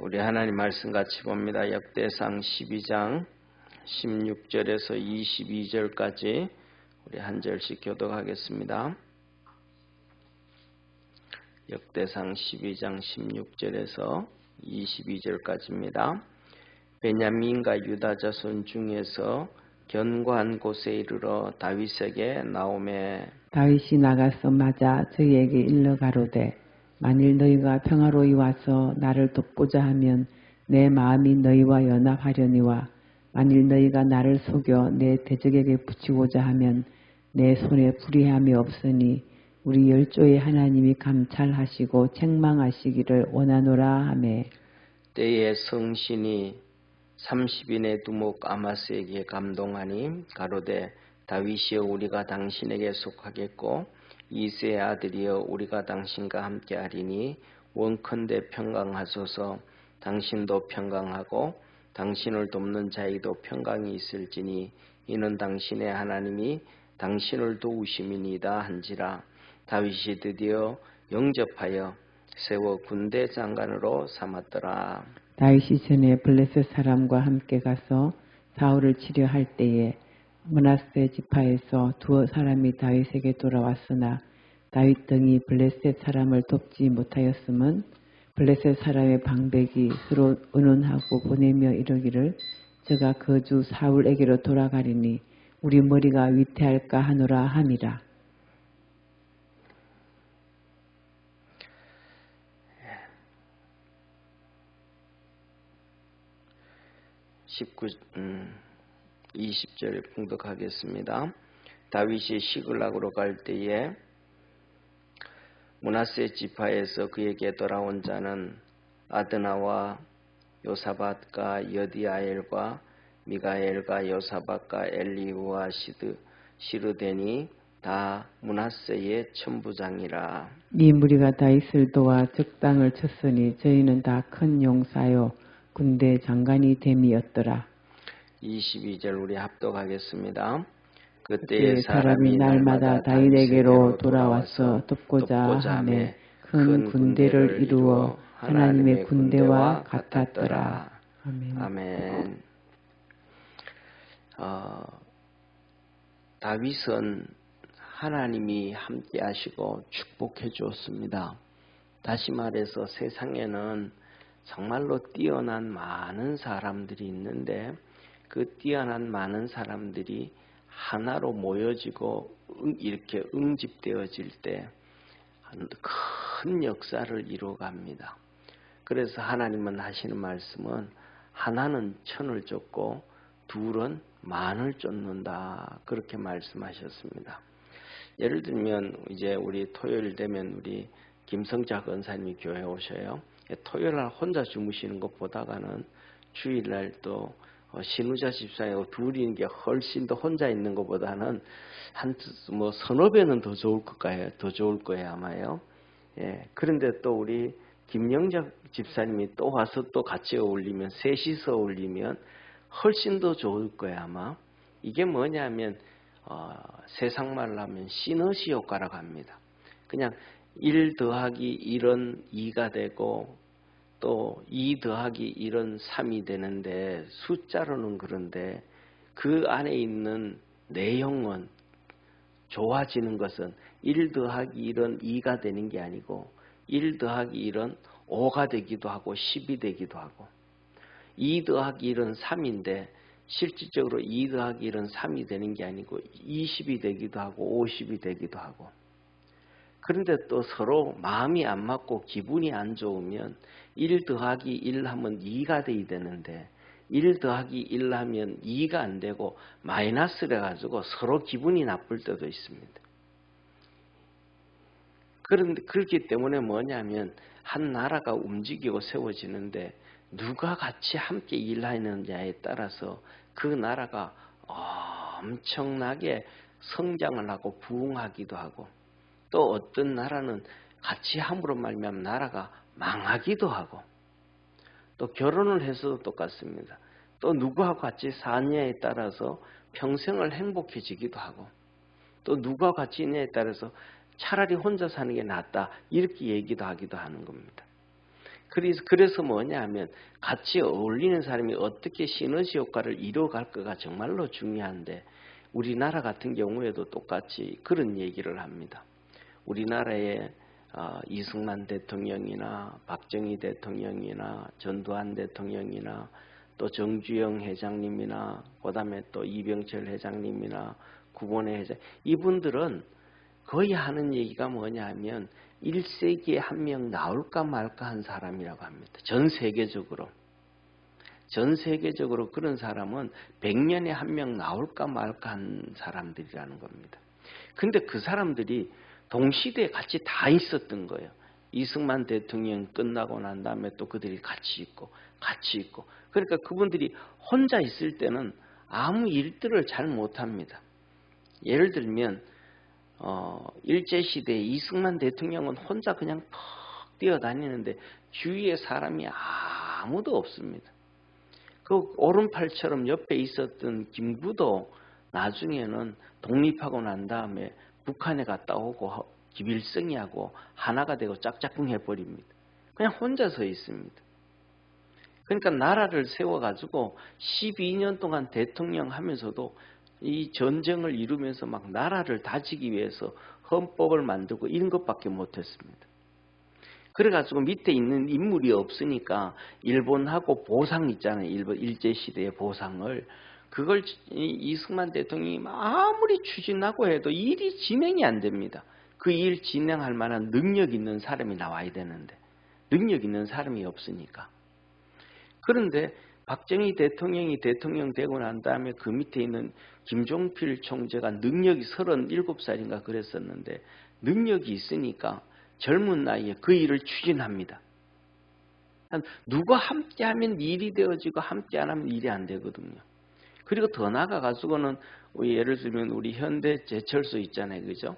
우리 하나님 말씀 같이 봅니다. 역대상 12장 16절에서 22절까지 우리 한 절씩 교독하겠습니다. 역대상 12장 16절에서 22절까지입니다. 베냐민과 유다 자손 중에서 견고한 곳에 이르러 다윗에게 나오매 다윗이 나가서 맞아 저희에게 일러 가로되 만일 너희가 평화로이 와서 나를 돕고자 하면 내 마음이 너희와 연합하려니와 만일 너희가 나를 속여 내 대적에게 붙이고자 하면 내 손에 불의함이 없으니 우리 열조의 하나님이 감찰하시고 책망하시기를 원하노라 하매 때에 성신이 30인의 두목 아마스에게 감동하니 가로되 다윗이여 우리가 당신에게 속하겠고 이새의 아들이여 우리가 당신과 함께하리니 원컨대 평강하소서. 당신도 평강하고 당신을 돕는 자에게도 평강이 있을지니 이는 당신의 하나님이 당신을 도우심이니이다 한지라. 다윗이 드디어 영접하여 세워 군대 장관으로 삼았더라. 다윗이 전에 블레셋 사람과 함께 가서 사울을 치려 할 때에 므낫세 지파에서 두 사람이 다윗에게 돌아왔으나 다윗 등이 블레셋 사람을 돕지 못하였음은 블레셋 사람의 방백이 서로 의논하고 보내며 이르기를 저가 그 주 사울에게로 돌아가리니 우리 머리가 위태할까 하노라 함이라. 20절에 봉독하겠습니다. 다윗이 시글락으로 갈 때에 므낫세 지파에서 그에게 돌아온 자는 아드나와 요사밧과 여디아엘과 미가엘과 요사밧과 엘리후와 시르데니 다 므낫세의 천부장이라. 이 무리가 다윗을 도와 적당을 쳤으니 저희는 다 큰 용사요 군대 장관이 됨이었더라. 22절 우리 합독하겠습니다. 그때 사람이 날마다 다윗에게로 돌아와서 돕고자 하매 큰 군대를 이루어 하나님의 군대와 같았더라. 아멘. 아멘. 다윗은 하나님이 함께 하시고 축복해 주었습니다. 다시 말해서 세상에는 정말로 뛰어난 많은 사람들이 있는데 그 뛰어난 많은 사람들이 하나로 모여지고 이렇게 응집되어질 때 큰 역사를 이루어갑니다. 그래서 하나님은 하시는 말씀은 하나는 천을 쫓고 둘은 만을 쫓는다 그렇게 말씀하셨습니다. 예를 들면 이제 우리 토요일 되면 우리 김성자 권사님이 교회에 오셔요. 토요일날 혼자 주무시는 것보다는 주일날 또 신우자 집사하고 둘이 있는 게 훨씬 더 혼자 있는 것보다는 뭐 서너 배는 더 좋을 거예요 아마요. 그런데 또 우리 김영자 집사님이 또 와서 또 같이 어울리면 셋이서 어울리면 훨씬 더 좋을 거예요 아마. 이게 뭐냐면 세상 말로 하면 시너지 효과라고 합니다. 그냥 1 더하기 1은 2가 되고 또 2 더하기 1은 3이 되는데 숫자로는 그런데 그 안에 있는 내용은 좋아지는 것은 1 더하기 1은 2가 되는 게 아니고 1 더하기 1은 5가 되기도 하고 10이 되기도 하고 2 더하기 1은 3인데 실질적으로 2 더하기 1은 3이 되는 게 아니고 20이 되기도 하고 50이 되기도 하고 그런데 또 서로 마음이 안 맞고 기분이 안 좋으면 1 더하기 1 하면 2가 돼야 되는데 1 더하기 1 하면 2가 안 되고 마이너스를 해가지고 서로 기분이 나쁠 때도 있습니다. 그런데 그렇기 때문에 뭐냐면 한 나라가 움직이고 세워지는데 누가 같이 함께 일하느냐에 따라서 그 나라가 엄청나게 성장을 하고 부흥하기도 하고 또 어떤 나라는 같이 함으로 말미암아 나라가 망하기도 하고 또 결혼을 해서도 똑같습니다. 또 누구하고 같이 사느냐에 따라서 평생을 행복해지기도 하고 또 누구와 같이 있느냐에 따라서 차라리 혼자 사는 게 낫다 이렇게 얘기도 하기도 하는 겁니다. 그래서 뭐냐 하면 같이 어울리는 사람이 어떻게 시너지 효과를 이루어갈까가 정말로 중요한데 우리나라 같은 경우에도 똑같이 그런 얘기를 합니다. 우리나라의 이승만 대통령이나 박정희 대통령이나 전두환 대통령이나 또 정주영 회장님이나 그다음에 또 이병철 회장님이나 구본회 회장 이분들은 거의 하는 얘기가 뭐냐 하면 1세기에 한 명 나올까 말까 한 사람이라고 합니다. 전 세계적으로 그런 사람은 100년에 한 명 나올까 말까 한 사람들이라는 겁니다. 근데 그 사람들이 동시대에 같이 다 있었던 거예요. 이승만 대통령 끝나고 난 다음에 또 그들이 같이 있고. 그러니까 그분들이 혼자 있을 때는 아무 일들을 잘 못합니다. 예를 들면 일제시대에 이승만 대통령은 혼자 그냥 퍽 뛰어다니는데 주위에 사람이 아무도 없습니다. 그 오른팔처럼 옆에 있었던 김구도 나중에는 독립하고 난 다음에 북한에 갔다 오고 김일성이하고 하나가 되고 짝짝꿍 해버립니다. 그냥 혼자 서 있습니다. 그러니까 나라를 세워가지고 12년 동안 대통령 하면서도 이 전쟁을 이루면서 막 나라를 다지기 위해서 헌법을 만들고 이런 것밖에 못했습니다. 그래가지고 밑에 있는 인물이 없으니까 일본하고 보상 있잖아요. 일제시대의 보상을. 그걸 이승만 대통령이 아무리 추진하고 해도 일이 진행이 안 됩니다. 그 일 진행할 만한 능력 있는 사람이 나와야 되는데 능력 있는 사람이 없으니까. 그런데 박정희 대통령이 대통령 되고 난 다음에 그 밑에 있는 김종필 총재가 능력이 37살인가 그랬었는데 능력이 있으니까 젊은 나이에 그 일을 추진합니다. 누가 함께하면 일이 되어지고 함께 안 하면 일이 안 되거든요. 그리고 더 나아가가지고는 예를 들면 우리 현대제철소 있잖아요. 그죠?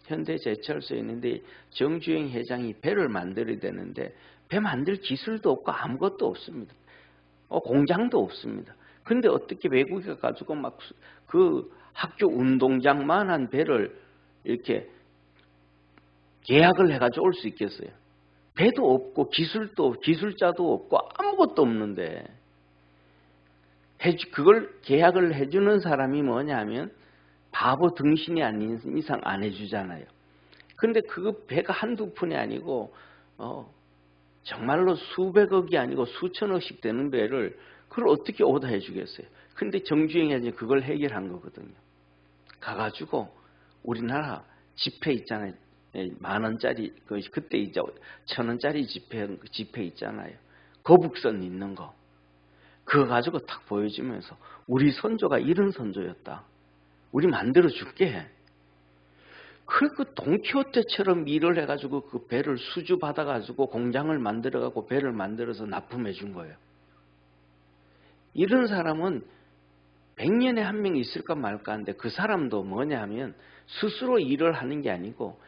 현대제철소에 있는데 정주영 회장이 배를 만들어야 되는데 배 만들 기술도 없고 아무것도 없습니다. 공장도 없습니다. 근데 어떻게 외국에 가지고 막 그 학교 운동장만한 배를 이렇게 계약을 해가지고 올 수 있겠어요? 배도 없고 기술자도 없고 아무것도 없는데 그걸 계약을 해주는 사람이 뭐냐면 바보 등신이 아닌 이상 안 해주잖아요. 근데 그 배가 한두 푼이 아니고 정말로 수백억이 아니고 수천억씩 되는 배를 그걸 어떻게 오다 해주겠어요? 근데 정주영이 이제 그걸 해결한 거거든요. 가가지고 우리나라 지폐 있잖아요. 10,000원짜리 그때 이제 1,000원짜리 지폐 있잖아요. 거북선 있는 거. 그거 가지고 탁 보여주면서 우리 선조가 이런 선조였다. 우리 만들어 줄게. 그 돈키호테처럼 일을 해가지고 그 배를 수주 받아가지고 공장을 만들어가고 배를 만들어서 납품해 준 거예요. 이런 사람은 100년에 한 명 있을까 말까 하는데 그 사람도 뭐냐 하면 스스로 일을 하는 게 아니고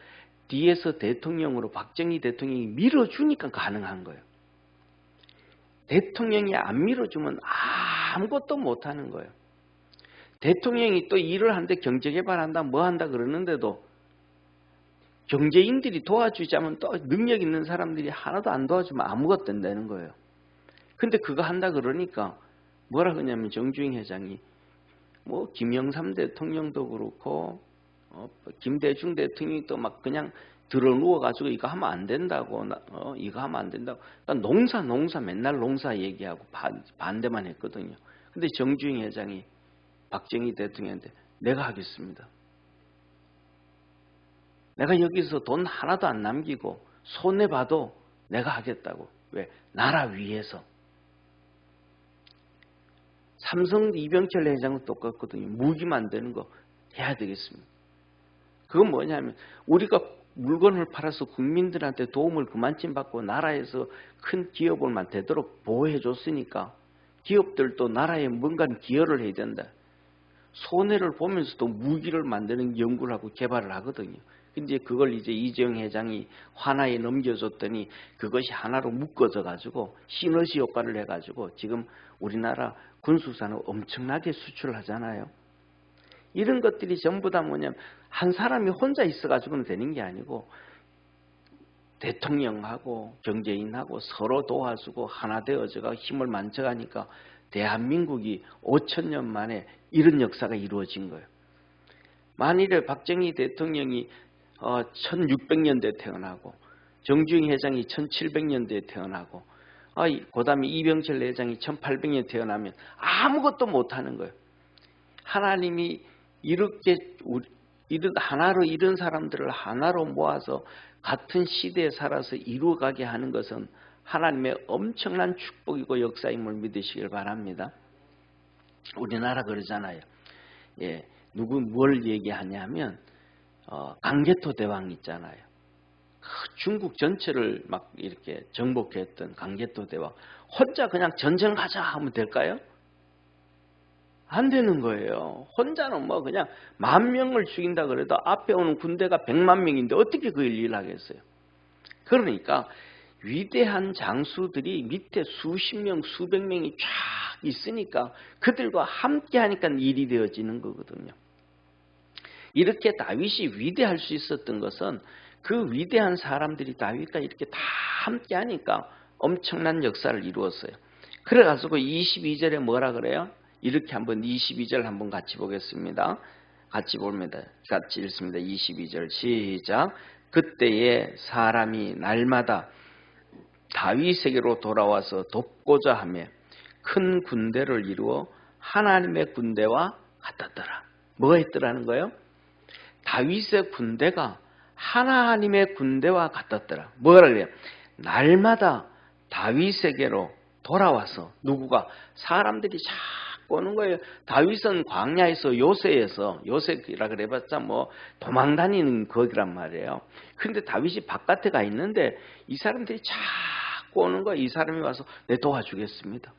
뒤에서 대통령으로 박정희 대통령이 밀어주니까 가능한 거예요. 대통령이 안 밀어주면 아무것도 못하는 거예요. 대통령이 또 일을 하는데 경제개발한다 뭐 한다 그러는데도 경제인들이 도와주자면 또 능력 있는 사람들이 하나도 안 도와주면 아무것도 안 되는 거예요. 근데 그거 한다 그러니까 뭐라 그러냐면 정주영 회장이 뭐 김영삼 대통령도 그렇고 김대중 대통령이 또 막 그냥 들어 누워가지고 이거 하면 안 된다고 이거 하면 안 된다고 그러니까 농사 맨날 농사 얘기하고 반대만 했거든요. 근데 정주영 회장이 박정희 대통령한테 내가 하겠습니다. 내가 여기서 돈 하나도 안 남기고 손해봐도 내가 하겠다고. 왜? 나라 위해서. 삼성 이병철 회장은 똑같거든요. 무기 만드는 거 해야 되겠습니다. 그건 뭐냐면 우리가 물건을 팔아서 국민들한테 도움을 그만큼 받고 나라에서 큰 기업을만 되도록 보호해 줬으니까 기업들도 나라에 뭔가는 기여를 해야 된다. 손해를 보면서도 무기를 만드는 연구를 하고 개발을 하거든요. 근데 그걸 이제 이재용 회장이 하나에 넘겨줬더니 그것이 하나로 묶어져 가지고 시너지 효과를 해가지고 지금 우리나라 군수산업 엄청나게 수출을 하잖아요. 이런 것들이 전부 다 뭐냐면 한 사람이 혼자 있어가지고는 되는 게 아니고 대통령하고 경제인하고 서로 도와주고 하나 되어져가 힘을 만져가니까 대한민국이 5천년 만에 이런 역사가 이루어진 거예요. 만일에 박정희 대통령이 1600년대에 태어나고 정주영 회장이 1700년대에 태어나고 그 다음에 이병철 회장이 1800년에 태어나면 아무것도 못하는 거예요. 하나님이 이렇게 하나로 이런 사람들을 하나로 모아서 같은 시대에 살아서 이루어가게 하는 것은 하나님의 엄청난 축복이고 역사임을 믿으시길 바랍니다. 우리나라 그러잖아요. 예, 누구 뭘 얘기하냐면 강개토 대왕 있잖아요. 중국 전체를 막 이렇게 정복했던 강개토 대왕 혼자 그냥 전쟁하자 하면 될까요? 안 되는 거예요. 혼자는 뭐 그냥 10,000명을 죽인다 그래도 앞에 오는 군대가 100만 명인데 어떻게 그 일을 하겠어요? 그러니까 위대한 장수들이 밑에 수십 명, 수백 명이 쫙 있으니까 그들과 함께 하니까 일이 되어지는 거거든요. 이렇게 다윗이 위대할 수 있었던 것은 그 위대한 사람들이 다윗과 이렇게 다 함께 하니까 엄청난 역사를 이루었어요. 그래가지고 22절에 뭐라 그래요? 이렇게 한번 22절 한번 같이 보겠습니다. 같이 봅니다. 같이 읽습니다. 22절 시작. 그때에 사람이 날마다 다윗에게로 돌아와서 돕고자 하며 큰 군대를 이루어 하나님의 군대와 같았더라. 뭐가 있더라는 거예요? 다윗의 군대가 하나님의 군대와 같았더라. 뭐라 그래요? 날마다 다윗에게로 돌아와서 누구가? 사람들이 자꾸 오는 거예요. 다윗은 광야에서 요새라 그래봤자 뭐 도망다니는 거기란 말이에요. 그런데 다윗이 바깥에 가 있는데 이 사람들이 자꾸 오는 거예요. 이 사람이 와서 내 도와주겠습니다.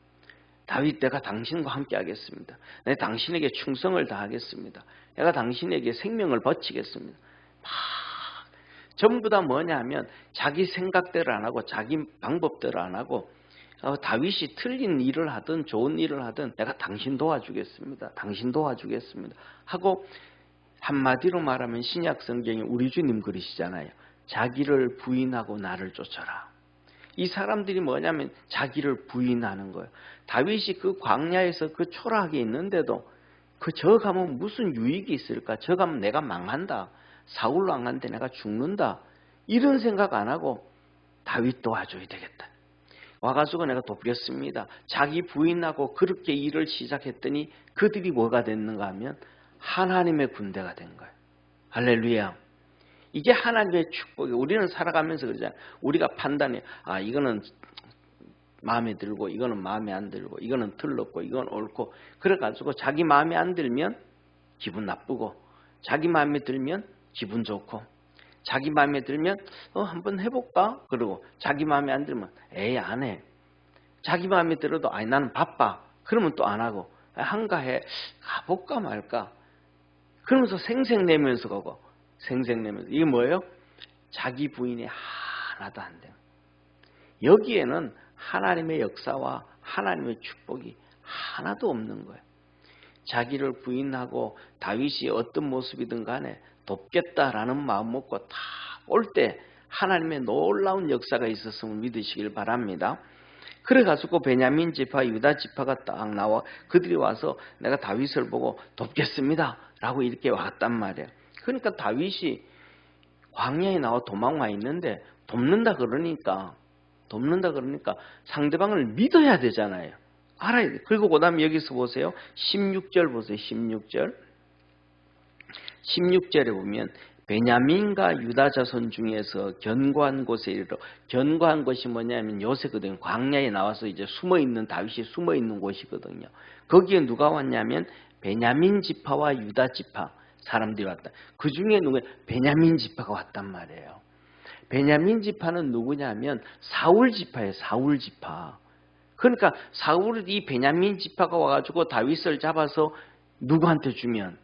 다윗 내가 당신과 함께 하겠습니다. 내가 당신에게 충성을 다하겠습니다. 내가 당신에게 생명을 바치겠습니다. 전부 다 뭐냐 하면 자기 생각대로 안 하고 자기 방법대로 안 하고 다윗이 틀린 일을 하든 좋은 일을 하든 내가 당신 도와주겠습니다. 당신 도와주겠습니다. 하고 한마디로 말하면 신약 성경에 우리 주님 그러시잖아요. 자기를 부인하고 나를 쫓아라. 이 사람들이 뭐냐면 자기를 부인하는 거예요. 다윗이 그 광야에서 그 초라하게 있는데도 저 가면 무슨 유익이 있을까? 저 가면 내가 망한다. 사울로 안 간데 내가 죽는다. 이런 생각 안 하고 다윗 도와줘야 되겠다. 와가지고 내가 돕겠습니다. 자기 부인하고 그렇게 일을 시작했더니 그들이 뭐가 됐는가 하면 하나님의 군대가 된 거예요. 할렐루야. 이게 하나님의 축복이에요. 우리는 살아가면서 그러잖아요. 우리가 판단해. 이거는 마음에 들고 이거는 마음에 안 들고 이거는 틀렸고 이건 옳고 그래가지고 자기 마음에 안 들면 기분 나쁘고 자기 마음에 들면 기분 좋고 자기 마음에 들면 한번 해볼까? 그러고 자기 마음에 안 들면 에이 안 해. 자기 마음에 들어도 나는 바빠. 그러면 또 안 하고 한가해. 가볼까 말까. 그러면서 생색내면서 가고 생색내면서 이게 뭐예요? 자기 부인이 하나도 안 돼요. 여기에는 하나님의 역사와 하나님의 축복이 하나도 없는 거예요. 자기를 부인하고 다윗이 어떤 모습이든 간에 돕겠다라는 마음 먹고 다 올 때 하나님의 놀라운 역사가 있었음을 믿으시길 바랍니다. 그래가지고 베냐민 지파, 유다 지파가 딱 나와 그들이 와서 내가 다윗을 보고 돕겠습니다 라고 이렇게 왔단 말이에요. 그러니까 다윗이 광야에 나와 도망와 있는데 돕는다 그러니까 상대방을 믿어야 되잖아요. 알아야 돼. 그리고 그 다음에 여기서 보세요. 16절 보세요. 16절에 보면 베냐민과 유다 자손 중에서 견고한 곳에 이르러 견고한 곳이 뭐냐면 요새거든요. 광야에 나와서 이제 숨어있는 다윗이 숨어있는 곳이거든요. 거기에 누가 왔냐면 베냐민 지파와 유다 지파 사람들이 왔다. 그 중에 누구냐? 베냐민 지파가 왔단 말이에요. 베냐민 지파는 누구냐면 사울 지파예요. 사울 지파. 그러니까 사울이 베냐민 지파가 와가지고 다윗을 잡아서 누구한테 주면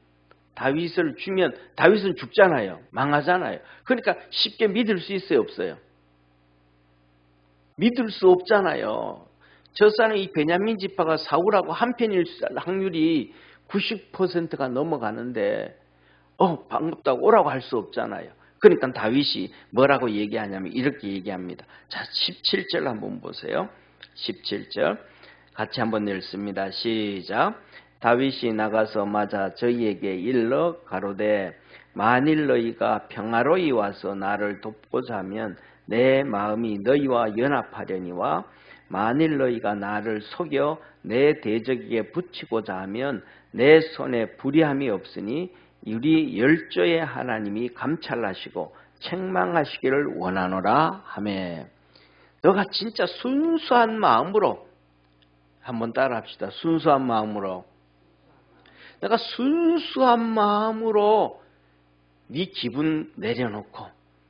다윗은 죽잖아요. 망하잖아요. 그러니까 쉽게 믿을 수 있어요? 없어요? 믿을 수 없잖아요. 저 사람 이 베냐민 지파가 사울하고 한편일 확률이 90%가 넘어가는데 반갑다고 오라고 할 수 없잖아요. 그러니까 다윗이 뭐라고 얘기하냐면 이렇게 얘기합니다. 자, 17절 한번 보세요. 17절 같이 한번 읽습니다. 시작. 다윗이 나가서 맞아 저희에게 일러 가로되 만일 너희가 평화로이 와서 나를 돕고자 하면 내 마음이 너희와 연합하려니와 만일 너희가 나를 속여 내 대적에게 붙이고자 하면 내 손에 불의함이 없으니 우리 열조의 하나님이 감찰하시고 책망하시기를 원하노라 하매. 너가 진짜 순수한 마음으로 한번 따라합시다. 순수한 마음으로. 내가 순수한 마음으로 네 기분 내려놓고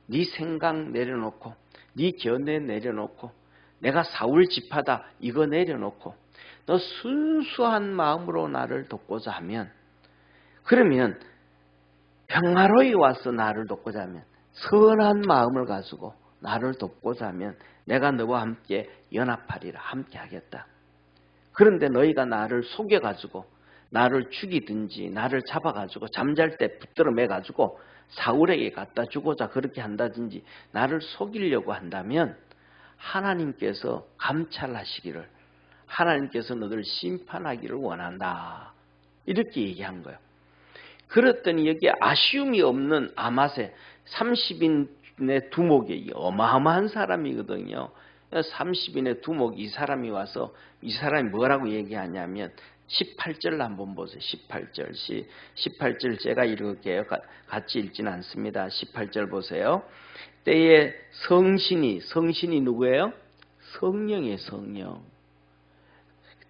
네 생각 내려놓고 네 견해 내려놓고 내가 사울 집하다 이거 내려놓고 너 순수한 마음으로 나를 돕고자 하면, 그러면 평화로이 와서 나를 돕고자 하면, 선한 마음을 가지고 나를 돕고자 하면 내가 너와 함께 연합하리라, 함께 하겠다. 그런데 너희가 나를 속여가지고 나를 죽이든지 나를 잡아가지고 잠잘 때 붙들어 매가지고 사울에게 갖다 주고자 그렇게 한다든지 나를 속이려고 한다면 하나님께서 감찰하시기를, 하나님께서 너를 심판하기를 원한다, 이렇게 얘기한 거예요. 그랬더니 여기에 아쉬움이 없는 아맛의 30인의 두목이 어마어마한 사람이거든요. 30인의 두목, 이 사람이 와서 이 사람이 뭐라고 얘기하냐면 18절 한번 보세요. 18절 제가 읽을게요. 같이 읽지는 않습니다. 18절 보세요. 때에 성신이 누구예요? 성령이에요. 성령.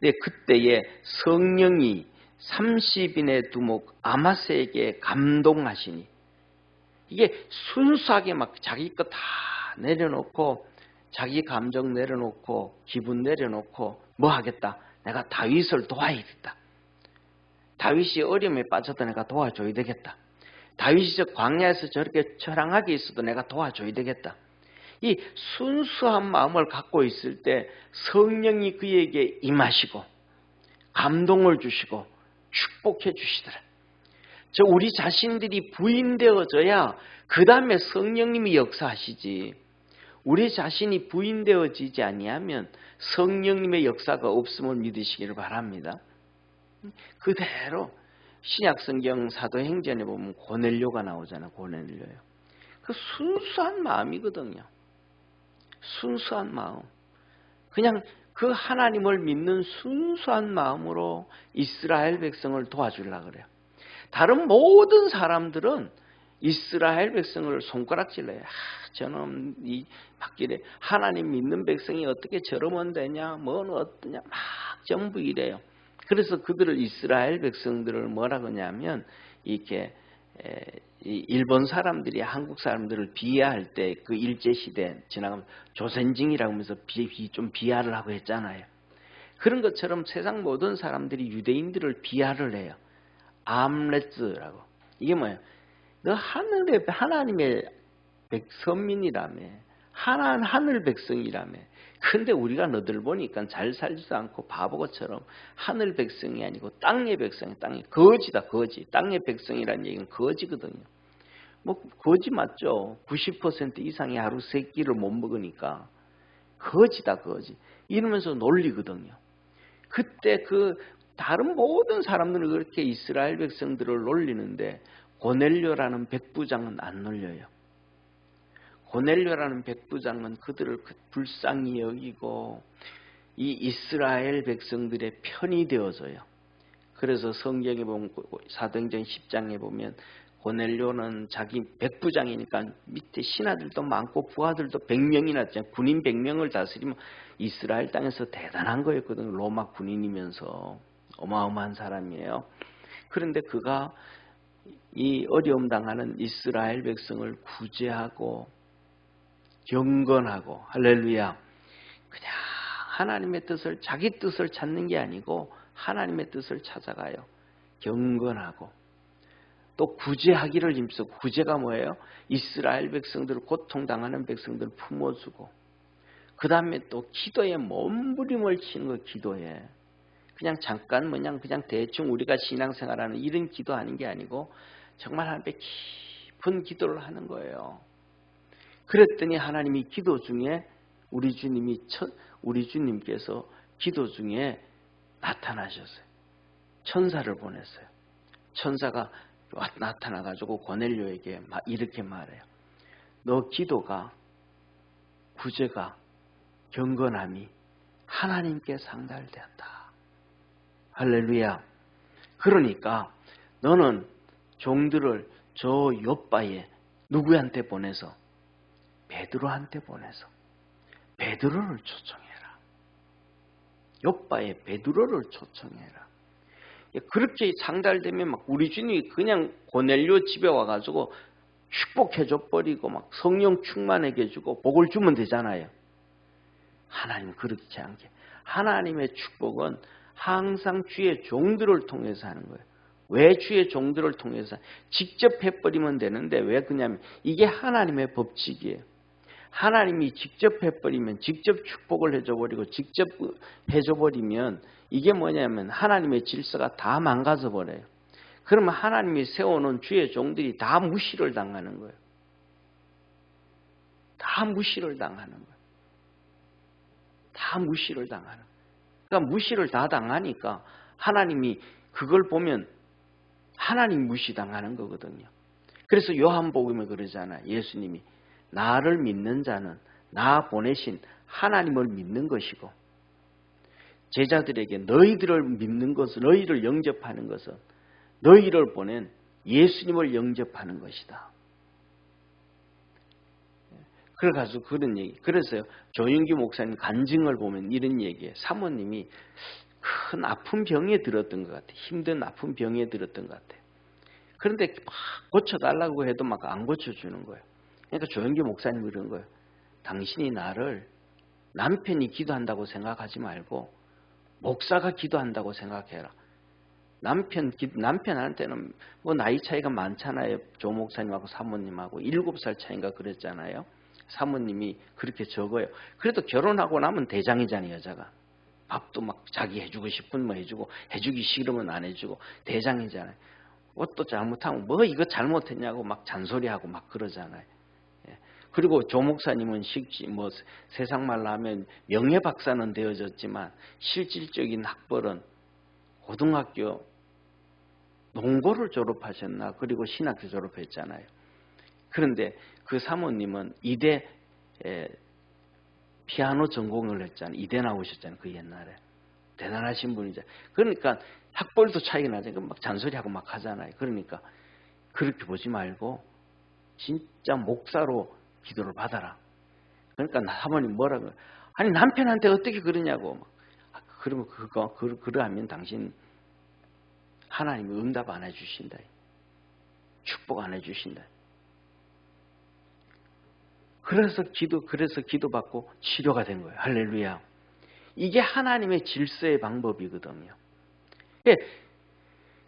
근데 그때에 성령이 30인의 두목 아마스에게 감동하시니, 이게 순수하게 막 자기 것 다 내려놓고 자기 감정 내려놓고 기분 내려놓고 뭐 하겠다, 내가 다윗을 도와야겠다. 다윗이 어려움에 빠져도 내가 도와줘야 되겠다. 다윗이 저 광야에서 저렇게 처량하게 있어도 내가 도와줘야 되겠다. 이 순수한 마음을 갖고 있을 때 성령이 그에게 임하시고 감동을 주시고 축복해 주시더라. 저 우리 자신들이 부인되어져야 그 다음에 성령님이 역사하시지, 우리 자신이 부인되어지지 아니하면 성령님의 역사가 없음을 믿으시기를 바랍니다. 그대로 신약성경 사도행전에 보면 고넬료가 나오잖아요. 고넬료요. 그 순수한 마음이거든요. 순수한 마음. 그냥 그 하나님을 믿는 순수한 마음으로 이스라엘 백성을 도와주려고 그래요. 다른 모든 사람들은 이스라엘 백성을 손가락질러요. 저는 이 밖길에 하나님 믿는 백성이 어떻게 저러면 되냐, 뭐는 어떠냐, 막 전부 이래요. 그래서 그들을, 이스라엘 백성들을 뭐라 그러냐면, 이렇게 일본 사람들이 한국 사람들을 비하할 때 그 일제시대 지나가면 조선징이라고 하면서 좀 비하를 하고 했잖아요. 그런 것처럼 세상 모든 사람들이 유대인들을 비하를 해요. 암레츠라고. 이게 뭐예요? 너 하늘의 하나님의 선민이라며, 하늘 백성이라며. 근데 우리가 너들 보니까 잘 살지도 않고 바보처럼 하늘 백성이 아니고 땅의 백성이, 땅의 거지다, 거지. 땅의 백성이라는 얘기는 거지거든요. 뭐 거지 맞죠? 90% 이상이 하루 3끼를 못 먹으니까 거지다, 거지. 이러면서 놀리거든요. 그때 그 다른 모든 사람들은 그렇게 이스라엘 백성들을 놀리는데 고넬료라는 백부장은 안 놀려요. 고넬료라는 백부장은 그들을 불쌍히 여기고 이 이스라엘 백성들의 편이 되어져요. 그래서 성경에 보면, 사도행전 10장에 보면 고넬료는 자기 백부장이니까 밑에 신하들도 많고 부하들도 100명이나 되잖아요. 군인 100명을 다스리면 이스라엘 땅에서 대단한 거였거든요. 로마 군인이면서 어마어마한 사람이에요. 그런데 그가 이 어려움 당하는 이스라엘 백성을 구제하고 경건하고, 할렐루야, 그냥 하나님의 뜻을, 자기 뜻을 찾는 게 아니고 하나님의 뜻을 찾아가요. 경건하고 또 구제하기를 힘쓰고, 구제가 뭐예요? 이스라엘 백성들을, 고통당하는 백성들을 품어주고, 그 다음에 또 기도에 몸부림을 치는 거. 기도에 그냥 잠깐 그냥 대충 우리가 신앙생활하는 이런 기도 하는 게 아니고 정말 하나님께 깊은 기도를 하는 거예요. 그랬더니 하나님이 기도 중에 우리 주님께서 기도 중에 나타나셨어요. 천사를 보냈어요. 천사가 나타나가지고 고넬료에게 이렇게 말해요. 너 기도가, 구제가, 경건함이 하나님께 상달되었다. 할렐루야. 그러니까 너는 종들을 저 욥바에 누구한테 보내서? 베드로한테 보내서 베드로를 초청해라. 욥바에 베드로를 초청해라. 그렇게 상달되면 막 우리 주님이 그냥 고넬료 집에 와가지고 축복해줘 버리고 막 성령 충만하게 해주고 복을 주면 되잖아요. 하나님 그렇지 않게 하나님의 축복은 항상 주의 종들을 통해서 하는 거예요. 왜 주의 종들을 통해서? 직접 해버리면 되는데 왜 그러냐면 이게 하나님의 법칙이에요. 하나님이 직접 해버리면 직접 축복을 해줘버리고 직접 해줘버리면 이게 뭐냐면 하나님의 질서가 다 망가져버려요. 그러면 하나님이 세워놓은 주의 종들이 다 무시를 당하는 거예요. 다 무시를 당하는 거예요. 다 무시를 당하는 거예요. 그러니까 무시를 다 당하니까 하나님이 그걸 보면 하나님 무시당하는 거거든요. 그래서 요한복음에 그러잖아요. 예수님이 나를 믿는 자는 나 보내신 하나님을 믿는 것이고 제자들에게 너희들을 믿는 것은 너희를 영접하는 것은 너희를 보낸 예수님을 영접하는 것이다. 그래가지고 그런 얘기. 그래서 조영기 목사님 간증을 보면 이런 얘기예요. 사모님이 큰 아픈 병에 들었던 것 같아요. 힘든 아픈 병에 들었던 것 같아요. 그런데 막 고쳐달라고 해도 막 안 고쳐주는 거예요. 그러니까 조영기 목사님이 그런 거예요. 당신이 나를 남편이 기도한다고 생각하지 말고 목사가 기도한다고 생각해라. 남편한테는 뭐 나이 차이가 많잖아요. 조 목사님하고 사모님하고 7살 차이인가 그랬잖아요. 사모님이 그렇게 적어요. 그래도 결혼하고 나면 대장이잖아요, 여자가. 밥도 막 자기 해주고 싶은 뭐 해주고 해주기 싫으면 안 해주고 대장이잖아요. 옷도 잘못하면 뭐 이거 잘못했냐고 막 잔소리하고 막 그러잖아요. 그리고 조 목사님은 뭐 세상 말로 하면 명예 박사는 되어졌지만 실질적인 학벌은 고등학교 농고를 졸업하셨나 그리고 신학교 졸업했잖아요. 그런데 그 사모님은 이대 피아노 전공을 했잖아요. 이대 나오셨잖아요. 그 옛날에. 대단하신 분이죠. 그러니까 학벌도 차이가 나죠. 막 잔소리하고 막 하잖아요. 그러니까 그렇게 보지 말고 진짜 목사로 기도를 받아라. 그러니까 사모님 뭐라고 아니 남편한테 어떻게 그러냐고. 그러면 그러하면 당신 하나님이 응답 안 해주신다. 축복 안 해주신다. 그래서 기도받고 치료가 된 거예요. 할렐루야. 이게 하나님의 질서의 방법이거든요.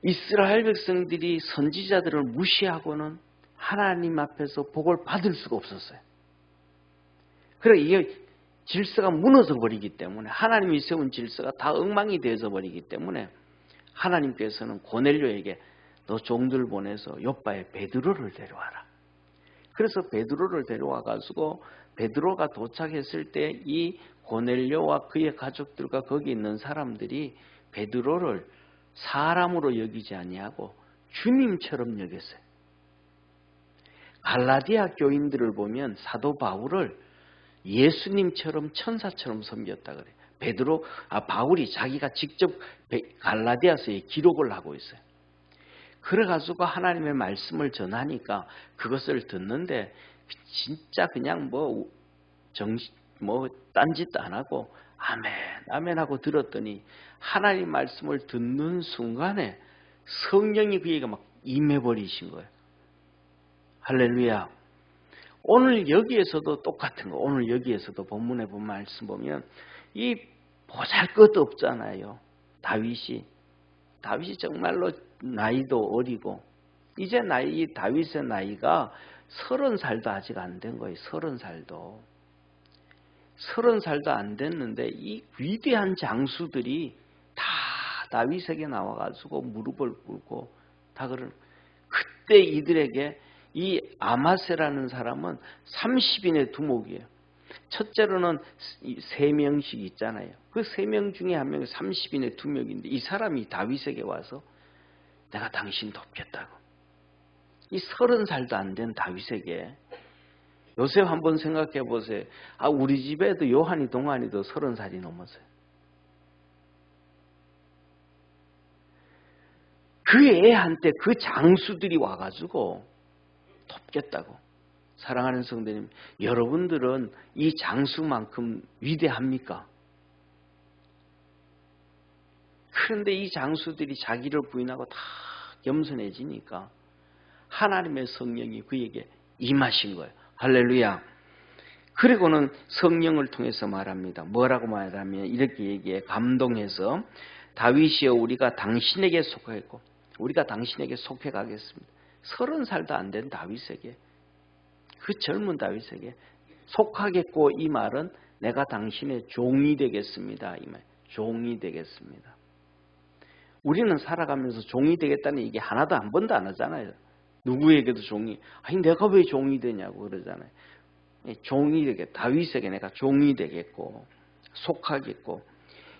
이스라엘 백성들이 선지자들을 무시하고는 하나님 앞에서 복을 받을 수가 없었어요. 그래 이게 질서가 무너져 버리기 때문에 하나님이 세운 질서가 다 엉망이 되어져 버리기 때문에 하나님께서는 고넬료에게 너 종들 보내서 욥바에 베드로를 데려와라. 그래서 베드로를 데려와 가지고 베드로가 도착했을 때 이 고넬료와 그의 가족들과 거기 있는 사람들이 베드로를 사람으로 여기지 아니하고 주님처럼 여겼어요. 갈라디아 교인들을 보면 사도 바울을 예수님처럼 천사처럼 섬겼다 그래요. 바울이 자기가 직접 갈라디아서에 기록을 하고 있어요. 그래가지고 하나님의 말씀을 전하니까 그것을 듣는데 진짜 그냥 딴짓도 안 하고 아멘 아멘 하고 들었더니 하나님 말씀을 듣는 순간에 성령이 그에게 막 임해버리신 거예요. 할렐루야. 오늘 여기에서도 똑같은 거. 오늘 여기에서도 본문에 본 말씀 보면 이 보잘것없잖아요. 다윗이 정말로 나이도 어리고 이제 다윗의 나이가 30살도 아직 안 된 거예요. 30살도 안 됐는데 이 위대한 장수들이 다 다윗에게 나와가지고 무릎을 꿇고 다 그런 그때 이들에게 이 아마세라는 사람은 30인의 두목이에요. 첫째로는 3명씩 있잖아요. 그 3명 중에 한 명이 30인의 두목인데 이 사람이 다윗에게 와서 내가 당신 돕겠다고. 이 30살도 안 된 다윗에게 요셉 한번 생각해 보세요. 우리 집에도 요한이 동안이도 30살이 넘었어요. 그 애한테 그 장수들이 와가지고 돕겠다고. 사랑하는 성도님, 여러분들은 이 장수만큼 위대합니까? 그런데 이 장수들이 자기를 부인하고 다 겸손해지니까 하나님의 성령이 그에게 임하신 거예요. 할렐루야. 그리고는 성령을 통해서 말합니다. 뭐라고 말하면 이렇게 얘기해. 감동해서 다윗이여 우리가 당신에게 속했고 우리가 당신에게 속해 가겠습니다. 30살도 안 된 다윗에게, 그 젊은 다윗에게 속하겠고, 이 말은 내가 당신의 종이 되겠습니다. 이 말, 종이 되겠습니다. 우리는 살아가면서 종이 되겠다는 얘기 하나도 한 번도 안 하잖아요. 누구에게도 종이, 내가 왜 종이 되냐고 그러잖아요. 종이 되겠, 다윗에게 내가 종이 되겠고 속하겠고,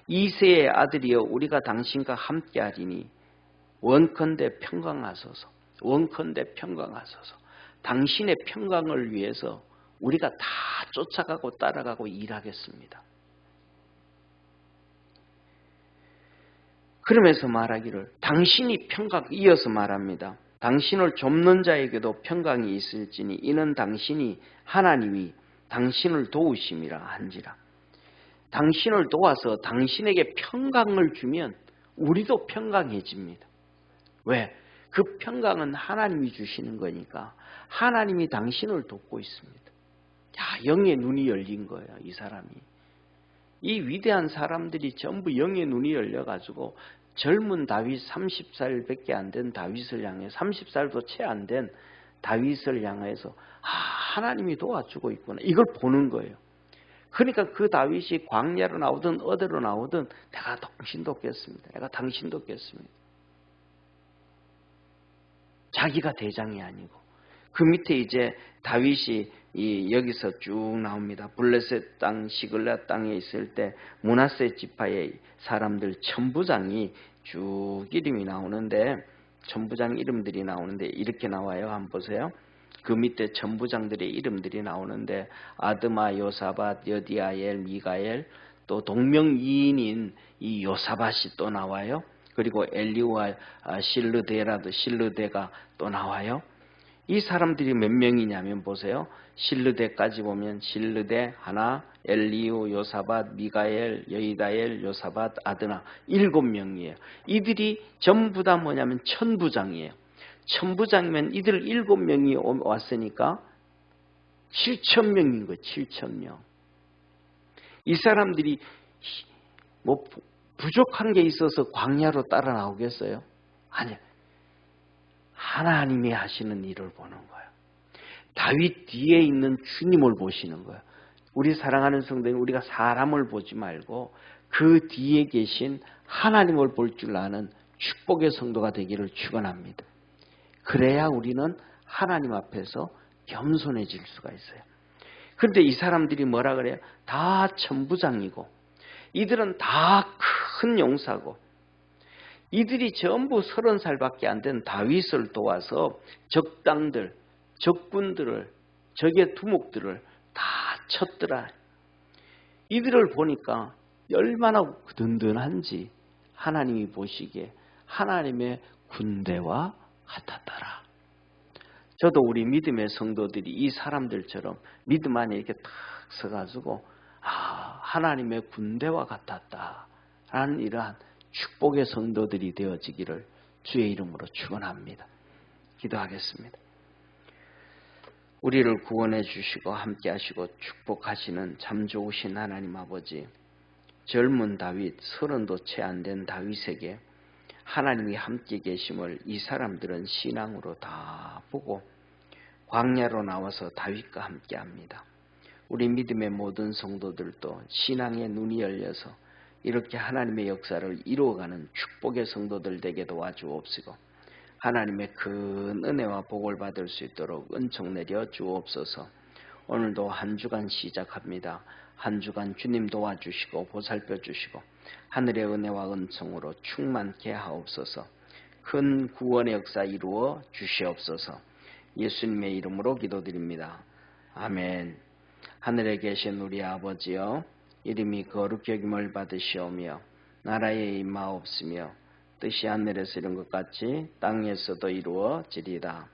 이새의 아들이여 우리가 당신과 함께하리니 원컨대 평강하소서. 원컨대 평강하소서. 당신의 평강을 위해서 우리가 다 쫓아가고 따라가고 일하겠습니다. 그러면서 말하기를 당신이 평강, 이어서 말합니다. 당신을 좁는 자에게도 평강이 있을지니 이는 당신이 하나님이 당신을 도우심이라 한지라. 당신을 도와서 당신에게 평강을 주면 우리도 평강해집니다. 왜? 그 평강은 하나님이 주시는 거니까. 하나님이 당신을 돕고 있습니다. 영의 눈이 열린 거예요, 이 사람이. 이 위대한 사람들이 전부 영의 눈이 열려가지고 젊은 다윗, 30살밖에 안 된 다윗을 향해, 30살도 채 안 된 다윗을 향해서 하나님이 도와주고 있구나, 이걸 보는 거예요. 그러니까 그 다윗이 광야로 나오든 어디로 나오든 내가 당신 돕겠습니다. 내가 당신 돕겠습니다. 자기가 대장이 아니고. 그 밑에 이제 다윗이 여기서 쭉 나옵니다. 블레셋 땅, 시글라 땅에 있을 때 므낫세 지파의 사람들 천부장이 쭉 이름이 나오는데, 천부장 이름들이 나오는데 이렇게 나와요. 한번 보세요. 그 밑에 천부장들의 이름들이 나오는데 아드마, 요사밧, 여디아엘, 미가엘, 또 동명이인인 이 요사밧이 또 나와요. 그리고 엘리우와 실르데가 또 나와요. 이 사람들이 몇 명이냐면 보세요. 실르데까지 보면 실르데 하나, 엘리우, 요사밧, 미가엘, 여이다엘, 요사밧, 아드나, 7명이에요. 이들이 전부 다 뭐냐면 천부장이에요. 천부장이면 이들 7명이 왔으니까 7,000명인 거예요. 7,000명. 이 사람들이 뭐 부족한 게 있어서 광야로 따라 나오겠어요? 아니요. 하나님이 하시는 일을 보는 거예요. 다윗 뒤에 있는 주님을 보시는 거예요. 우리 사랑하는 성도님, 우리가 사람을 보지 말고 그 뒤에 계신 하나님을 볼 줄 아는 축복의 성도가 되기를 축원합니다. 그래야 우리는 하나님 앞에서 겸손해질 수가 있어요. 그런데 이 사람들이 뭐라 그래요? 다 천부장이고 이들은 다 큰 용사고 이들이 전부 30살밖에 안 된 다윗을 도와서 적당들, 적군들을, 적의 두목들을 다 쳤더라. 이들을 보니까 얼마나 든든한지 하나님이 보시기에 하나님의 군대와 같았더라. 저도 우리 믿음의 성도들이 이 사람들처럼 믿음 안에 이렇게 탁 서가지고 하나님의 군대와 같았다라는 이러한 축복의 성도들이 되어지기를 주의 이름으로 축원합니다. 기도하겠습니다. 우리를 구원해 주시고 함께 하시고 축복하시는 참 좋으신 하나님 아버지, 젊은 다윗, 30도 채 안 된 다윗에게 하나님이 함께 계심을 이 사람들은 신앙으로 다 보고 광야로 나와서 다윗과 함께 합니다. 우리 믿음의 모든 성도들도 신앙의 눈이 열려서 이렇게 하나님의 역사를 이루어가는 축복의 성도들 되게 도와주옵시고 하나님의 큰 은혜와 복을 받을 수 있도록 은총 내려 주옵소서. 오늘도 한 주간 시작합니다. 한 주간 주님 도와주시고 보살펴 주시고 하늘의 은혜와 은총으로 충만케 하옵소서. 큰 구원의 역사 이루어 주시옵소서. 예수님의 이름으로 기도드립니다. 아멘. 하늘에 계신 우리 아버지여, 이름이 거룩히 여김을 받으시오며 나라에 임하옵시며 뜻이 하늘에서 이룬 것 같이 땅에서도 이루어지리이다.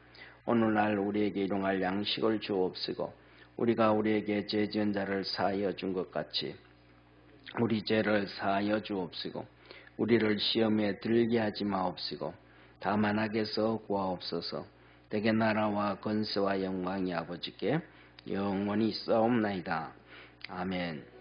오늘날 우리에게 일용할 양식을 주옵시고 우리가 우리에게 죄 지은 자를 사하여 준 것 같이 우리 죄를 사하여 주옵시고 우리를 시험에 들게 하지 마옵시고 다만 악에서 구하옵소서. 대개 나라와 권세와 영광이 아버지께 영원히 있사옵나이다. 아멘.